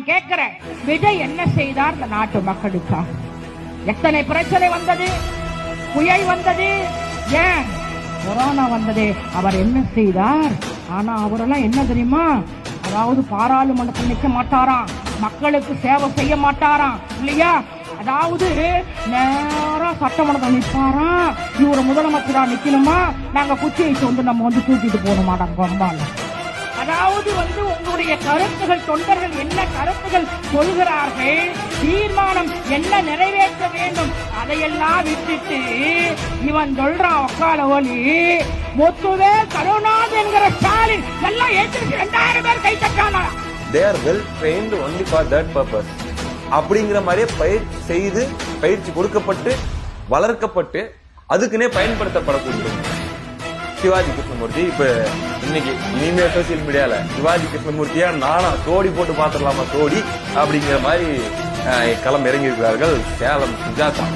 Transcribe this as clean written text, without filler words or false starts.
நான் கேட்கிறேன், விஜய் என்ன செய்தார் இந்த நாட்டு மக்களுக்காக? எத்தனை பிரச்சனை வந்தது, புயல் வந்தது, ஏன் கொரோனா வந்தது, அவர் என்ன செய்தார்? ஆனா அவரெல்லாம் என்ன தெரியுமா, அதாவது பாராளுமன்றத்தில் நிற்க மாட்டாராம், மக்களுக்கு சேவை செய்ய மாட்டாராம் இல்லையா? அதாவது நேரா சட்டமன்றத்தில் நிற்பாராம். இவரு முதலமைச்சரா நிக்கணுமா, நாங்க குச்சி வச்சு வந்து நம்ம வந்து தூக்கிட்டு போகணுமாட்டாங்க கொம்பால. அதாவது உங்களுடைய கருத்துகள், தொண்டர்கள் என்ன கருத்துகள் சொல்கிறார்கள், தீர்மானம் என்ன நிறைவேற்ற வேண்டும், அதையெல்லாம் விட்டுட்டு இவன் சொல்றான் ஒக்கால ஒலி மொத்துவே கருணாநிதி என்கிற ஸ்டாலின் எல்லாம் ஏற்றிருக்கு 2000 பேர் கை தட்டானா. They are well trained only for that purpose. அப்படிங்கிற மாதிரியே பயிற்சி கொடுக்கப்பட்டு வளர்க்கப்பட்டு அதுக்குன்னே பயன்படுத்தப்படக்கூடிய சிவாஜி கிருஷ்ணமூர்த்தி இப்ப இன்னைக்கு இனிமே சோசியல் மீடியால சிவாஜி கிருஷ்ணமூர்த்தியா நானா தோடி போட்டு பாத்துடலாமா தோடி அப்படிங்கிற மாதிரி களம் இறங்கி இருக்கிறார்கள் சேலம் சுஜாதா.